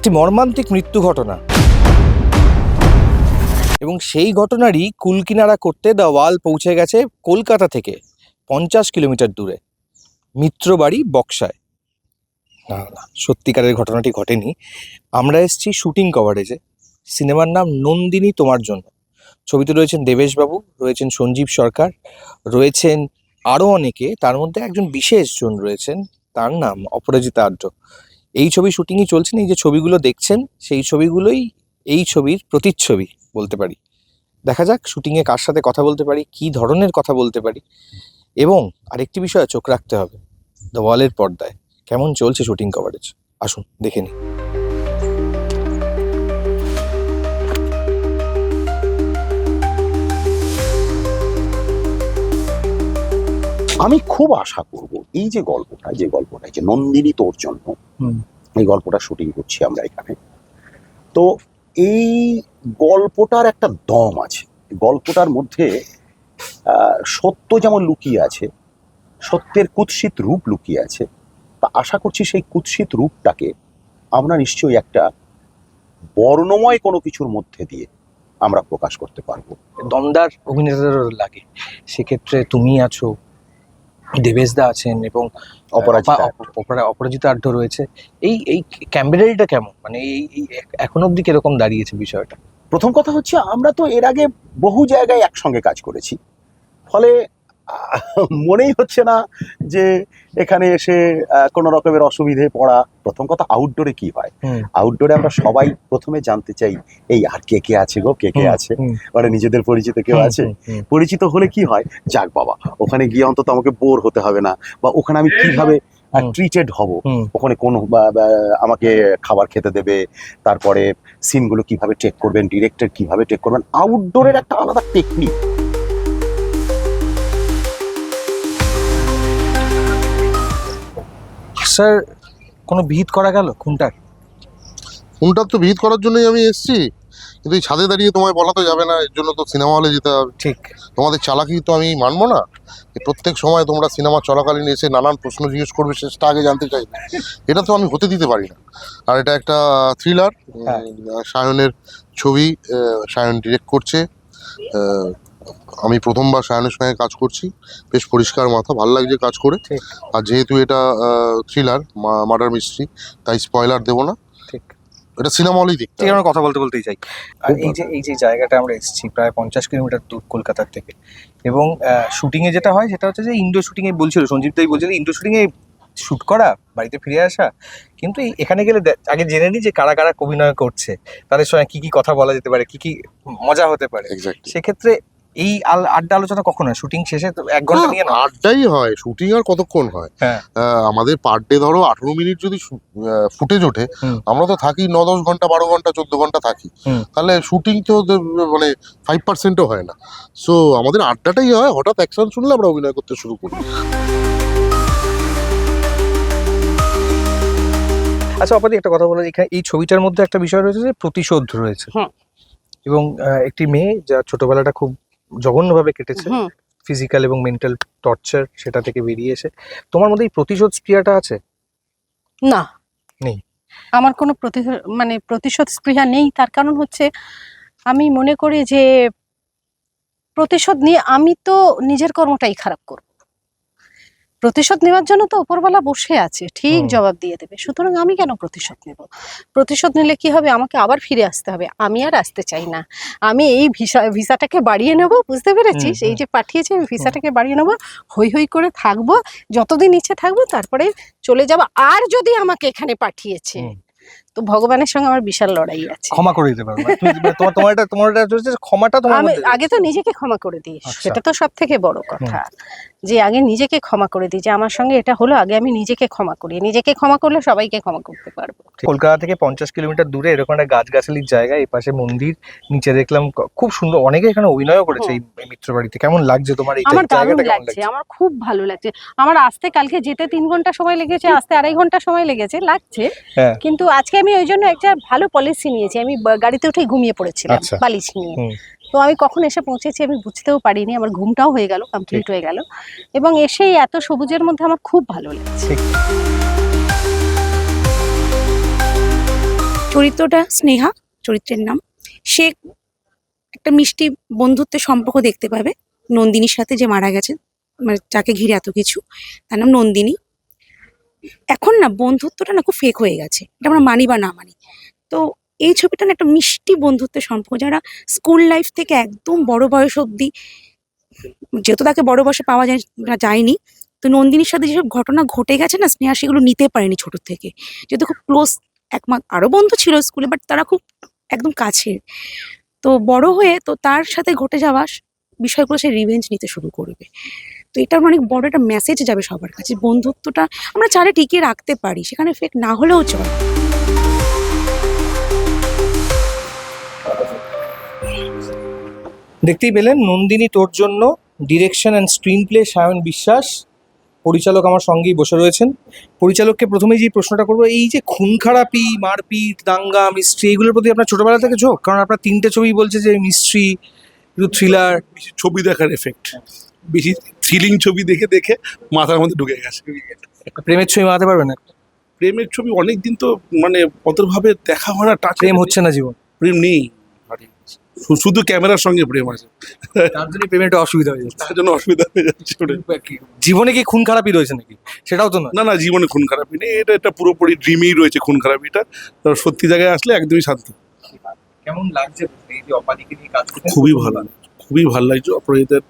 একটি মর্মান্তিক মৃত্যু ঘটনা, এবং সেই ঘটনারই কুলকিনারা করতে দ্য ওয়াল পৌঁছে গেছে কলকাতা থেকে 50 কিলোমিটার দূরে, মিত্রবাড়ি বক্সায়। না না, সত্যিকারের ঘটনাটি ঘটেনি। আমরা এসেছি শুটিং কভারেজে। সিনেমার নাম নন্দিনী তোমার জন্য। ছবিতে রয়েছেন দেবেশবাবু, রয়েছেন সঞ্জীব সরকার, রয়েছেন আরও অনেকে। তার মধ্যে একজন বিশেষ জন রয়েছেন, তার নাম অপরাজিতা আড্ড। এই ছবি শুটিংই চলছেন। এই যে ছবিগুলো দেখছেন, সেই ছবিগুলোই এই ছবির প্রতিচ্ছবি বলতে পারি। দেখা যাক শুটিংয়ে কার সাথে কথা বলতে পারি, কী ধরনের কথা বলতে পারি। এবং আরেকটি বিষয়ে চোখ রাখতে হবে, দ্য ওয়ালের পর্দায় কেমন চলছে শুটিং কভারেজ। আসুন দেখে নিই। আমি খুব আশা করব এই যে গল্পটা যে নন্দিনী তোর জন্য, এই গল্পটা শুটিং করছি আমরা এখানে। তো এই গল্পটার একটা দম আছে। গল্পটার মধ্যে সত্য যেমন লুকিয়ে আছে, সত্যের কুৎসিত রূপ লুকিয়ে আছে। তা আশা করছি সেই কুৎসিত রূপটাকে আমরা নিশ্চয়ই একটা বর্ণময় কোনো কিছুর মধ্যে দিয়ে আমরা প্রকাশ করতে পারবো। দমদার অভিনেতাদেরও লাগে। সেক্ষেত্রে তুমি আছো, দেবেশদা আছেন, এবং অপরাজিতা আড্ড রয়েছে। এই এই ক্যাম্বেরেলটা কেমন, মানে এই এখন অবধি কিরকম দাঁড়িয়েছে বিষয়টা? প্রথম কথা হচ্ছে, আমরা তো এর আগে বহু জায়গায় একসঙ্গে কাজ করেছি, ফলে মনেই হচ্ছে না যে এখানে এসে কোনো রকমের অসুবিধে পড়া। প্রথম কথা, আউটডোরে কি হয়, আউটডোরে আমরা সবাই প্রথমে জানতে চাই এই আর কে কে আছে গো, কে কে আছে, মানে নিজেদের পরিচিত কেউ আছে। পরিচিত হলে কি হয়, যাক বাবা, ওখানে গিয়ে অন্তত আমাকে বোর হতে হবে না, বা ওখানে আমি কিভাবে ট্রিটেড হব, ওখানে কোন আমাকে খাবার খেতে দেবে, তারপরে সিনগুলো কিভাবে টেক করবেন, ডিরেক্টর কিভাবে টেক করবেন। আউটডোরের একটা আলাদা টেকনিক। স্যার, কোনো ভিত করা গেল খুনটার? খুনটার তো ভিত করার জন্যই আমি এসেছি, কিন্তু এই ছাদে দাঁড়িয়ে তোমায় বলা তো যাবে না, এর জন্য তো সিনেমা হলে যেতে হবে। ঠিক, তোমাদের চালাকি তো আমি মানবো না। প্রত্যেক সময় তোমরা সিনেমা চলাকালীন এসে নানান প্রশ্ন জিজ্ঞেস করবে, শেষটা আগে জানতে চাইবে, এটা তো আমি হতে দিতে পারি না। আর এটা একটা থ্রিলার, সায়নের ছবি, সায়ন ডিরেক্ট করছে। আমি প্রথমবার সায়নের সঙ্গে কাজ করছি, বেশ পরিষ্কার মাথা, ভালো লাগছে কাজ করে। আর যেহেতু এটা থ্রিলার, মার্ডার মিস্ট্রি, তাই স্পয়লার দেবো না। ঠিক, এটা সিনেমা হলেই দেখতে ঠিক। আমরা কথা বলতেই চাই। আর এই যে জায়গাটা আমরা এসেছি, প্রায় 50 কিলোমিটার দূর কলকাতার থেকে, এবং শুটিংয়ে যেটা হয় সেটা হচ্ছে যে ইন্ডোর শুটিংয়ে বলছিল, সঞ্জীব দাই বলছিল ইন্ডোর শুটিংয়ে শুট করা, বাড়িতে ফিরে আসা। কিন্তু এখানে গেলে আগে জেনে নিই যে কারা কারা অভিনয় করছে, তাদের সঙ্গে কি কি কথা বলা যেতে পারে, কি কি মজা হতে পারে। সেক্ষেত্রে এই আড্ডা আলোচনা কখন হয়? শুটিং শেষে তো 1 ঘন্টা নিয়ে না? আড্ডাই হয়। শুটিং আর কতক্ষণ হয়? আমাদের পার ডে ধরো 18 মিনিট যদি ফুটেজ ওঠে, আমরা তো থাকি 9-10 ঘন্টা, 12 ঘন্টা, 14 ঘন্টা থাকি। তাহলে শুটিং তো মানে 5%ও হয় না। সো আমাদের আড্ডাটাই হয়। হঠাৎ অ্যাকশন শুনলে আমরা অভিনয় করতে শুরু করি। আচ্ছা অপাদি, একটা কথা বলো, এখানে এই ছবিটার মধ্যে একটা বিষয় রয়েছে যে প্রতিশোধ রয়েছে, এবং একটি মেয়ে যা ছোটবেলাটা খুব জঘন্যভাবে কেটেছে, ফিজিক্যাল এবং মেন্টাল টর্চার, সেটা থেকে বেরিয়ে এসে তোমার মধ্যে এই প্রতিশোধ স্পৃহাটা আছে? না, নেই। আমার কোনো প্রতিশোধ স্পৃহা নেই। তার কারণ হচ্ছে, আমি মনে করি যে প্রতিশোধ নিয়ে আমি তো নিজের কর্মটাই খারাপ করব। প্রতিশোধ নেওয়ার জন্য তো উপরওয়ালা বসে আছে, ঠিক জবাব দিয়ে দেবে। সুতরাং আমি কেন প্রতিশোধ নেব? প্রতিশোধ নিলে কি হবে, আমাকে আবার ফিরে আসতে হবে। আমি আর আসতে চাই না। আমি এই ভিসাটাকে বাড়িয়ে নেব, বুঝতে পেরেছিস? এই যে পাঠিয়েছে, আমি ভিসাটাকে বাড়িয়ে নেব, হই হই করে থাকবো, যতদিন ইচ্ছে থাকবো, তারপরে চলে যাব। আর যদি আমাকে এখানে পাঠিয়েছে, তো ভগবানের সঙ্গে আমার বিশাল লড়াই আছে। ক্ষমা করে দিতে পারো তোমার ক্ষমাটা আমি আগে তো নিজেকে ক্ষমা করে দিই, সেটা তো সব থেকে বড় কথা। যে আগে নিজেকে ক্ষমা করে দিই, যে আমার সঙ্গে এটা হলো, আগে আমি নিজেকে ক্ষমা করি। নিজেকে ক্ষমা করলে সবাইকে ক্ষমা করতে পারবো। কলকাতা থেকে 50 কিলোমিটার দূরে এরকম একটা গাছগাছালির জায়গা, এই পাশে মন্দির, নিচে দেখলাম খুব সুন্দর, অনেকে এখানে অভিনয়ও করেছে এই মিত্রবাড়িতে। কেমন লাগছে তোমার এই জায়গাটা? লাগছে, আমার খুব ভালো লাগছে। আমার আসতে, কালকে যেতে 3 ঘন্টা সময় লেগেছে, আসতে 2.5 ঘন্টা সময় লেগেছে, লাগছে। কিন্তু আজকে আমি ওই জন্য একটা ভালো পলিসি নিয়েছি। আমি গাড়িতে উঠে ঘুমিয়ে পড়েছিলাম বালিশ নিয়ে। তো আমি কখন এসে পৌঁছেছি আমি বুঝতেও পারিনি, আমার ঘুমটাও হয়ে গেল, কমপ্লিট হয়ে গেল। এবং এসেই এত সবুজের মধ্যে আমার খুব ভালো লাগছে। চরিত্রটা স্নেহা, চরিত্রের নাম। সে একটা মিষ্টি বন্ধুত্বের সম্পর্ক দেখতে পাবে নন্দিনীর সাথে, যে মারা গেছে, মানে যাকে ঘিরে এত কিছু, তার নাম নন্দিনী। এখন না বন্ধুত্বটা না খুব ফেক হয়ে গেছে, এটা আমরা মানি বা না মানি। তো এই ছবিটা না একটা মিষ্টি বন্ধুত্বের সম্পর্ক, যারা স্কুল লাইফ থেকে একদম বড় বয়স অবধি, যেহেতু তাকে বড় বয়সে পাওয়া যায়নি, তো নন্দিনীর সাথে যেসব ঘটনা ঘটে গেছে না, স্নেহা সেগুলো নিতে পারেনি ছোট থেকে, যেহেতু খুব ক্লোজ। আরো বন্ধু ছিল স্কুলে, বাট তারা খুব একদম কাছের। তো বড় হয়ে তো তার সাথে ঘটে যাওয়া বিষয়গুলো সে রিভেঞ্জ নিতে শুরু করবে। তো এটার অনেক বড় একটা মেসেজ যাবে সবার কাছে, বন্ধুত্বটা আমরা চাইলে টিকিয়ে রাখতে পারি, সেখানে ফেক না হলেও চলে। দেখতেই পেলেন, নন্দিনী তোর জন্য, direction and screen play Sayan বিশ্বাস, পরিচালক আমার সঙ্গেই বসে রয়েছেন। পরিচালককে প্রথমেই যে প্রশ্নটা করবো, এই যে খুন খারাপি, মারপিট, দাঙ্গা, মিস্ট্রি, এগুলোর প্রতি আপনার ছোটবেলা থেকে ঝোঁক? কারণ আপনার 3টে ছবি বলছে যে মিস্ট্রি, একটু থ্রিলার। বেশি ছবি দেখার এফেক্ট, বেশি থ্রিলিং ছবি দেখে দেখে মাথার মধ্যে ঢুকে গেছে। প্রেমের ছবি মারাতে পারবেন না? প্রেমের ছবি অনেকদিন তো মানে কতভাবে দেখা হয় না, টাচ প্রেম হচ্ছে না জীবন, প্রেম নেই, শুধু ক্যামেরার সঙ্গে প্রেম আছে, তার জন্য প্রেমে একটা অসুবিধা হয়ে যাচ্ছে। তার জন্য অসুবিধা হয়ে যাচ্ছে। জীবনে কি খুন খারাপি রয়েছে নাকি? সেটাও তো নয়। না না, জীবনে খুন খারাপি নেই, এটা পুরোপুরি ড্রিমেই রয়েছে খুন খারাপিটা। সত্যি জায়গায় আসলে একদমই শান্ত। কেমন লাগছে এই যে অপাদিকে নিয়ে কাজ করতে? খুবই ভালো, খুবই ভালো লাগছে। অপরাজিতার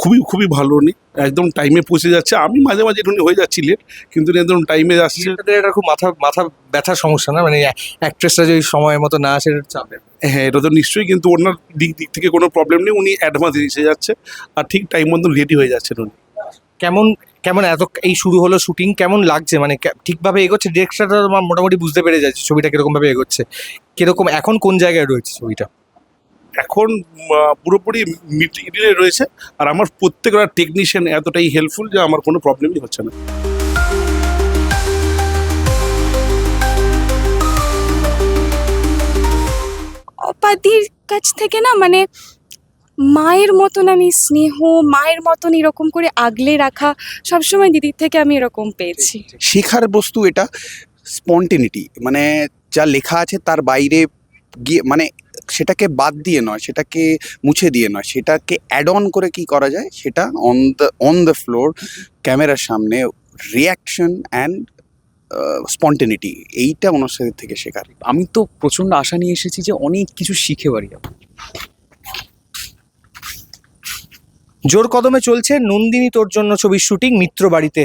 খুবই খুবই ভালো, উনি একদম টাইমে পৌঁছে যাচ্ছে। আমি মাঝে মাঝে একটু হয়ে যাচ্ছি লেট, কিন্তু উনি একদম টাইমে আসছে। এটা খুব মাথা ব্যথার সমস্যা না, মানে অ্যাক্ট্রেসরা যদি সময়ের মতো না আসে, এটা চাপের। হ্যাঁ, এটা তো নিশ্চয়ই, কিন্তু ওনার দিক থেকে কোনো প্রবলেম নেই, উনি অ্যাডভান্স এসে যাচ্ছে আর ঠিক টাইম মতো রেডি হয়ে যাচ্ছেন উনি। কেমন কেমন এত এই শুরু হলো শুটিং, কেমন লাগছে? মানে ঠিকভাবে এগোচ্ছে? ডিরেক্টরটা মোটামুটি বুঝতে পেরে যাচ্ছে ছবিটা কিরকম ভাবে এগোচ্ছে, কিরকম এখন কোন জায়গায় রয়েছে ছবিটা? এখন পুরোপুরি মিডিলে রয়েছে, আর আমার প্রত্যেকটা টেকনিশিয়ান এতটাই হেল্পফুল যে আমার কোনো প্রবলেমই হচ্ছে না। অপাদির কাছ থেকে না, মানে মায়ের মতন আমি স্নেহ, মায়ের মতন এরকম করে আগলে রাখা সবসময় দিদির থেকে আমি এরকম পেয়েছি। শেখার বস্তু এটা স্পন্টেনিটি, মানে যা লেখা আছে তার বাইরে গিয়ে, মানে সেটাকে বাদ দিয়ে নয়, সেটাকে মুছে দিয়ে নয়, সেটাকে অ্যাড অন করে কি করা যায়, সেটা অন দ্য ফ্লোর ক্যামেরার সামনে রিয়াকশন অ্যান্ড স্পন্টেনিটি, এইটা ওনার সাথে থেকে শেখার। আমি তো প্রচন্ড আশা নিয়ে এসেছি যে অনেক কিছু শিখে পারি। জোর কদমে চলছে নন্দিনী তোর জন্য ছবির শুটিং মিত্র বাড়িতে।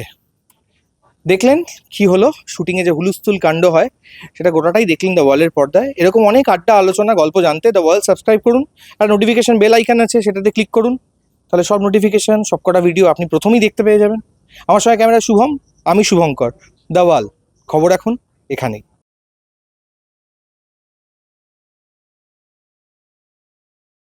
দেখলেন কি হলো, শুটিংয়ে যে হুলুস্থুল কাণ্ড হয় সেটা গোটাটাই দেখলেন দ্য ওয়ালের পর্দায়। এরকম অনেক আড্ডা, আলোচনা, গল্প জানতে দ্য ওয়াল সাবস্ক্রাইব করুন, আর নোটিফিকেশন বেল আইকন আছে সেটাতে ক্লিক করুন, তাহলে সব নোটিফিকেশন, সবকটা ভিডিও আপনি প্রথমেই দেখতে পেয়ে যাবেন। আমার সঙ্গে ক্যামেরা শুভম, আমি শুভঙ্কর। দ্য ওয়াল, খবর এখন এখানেই।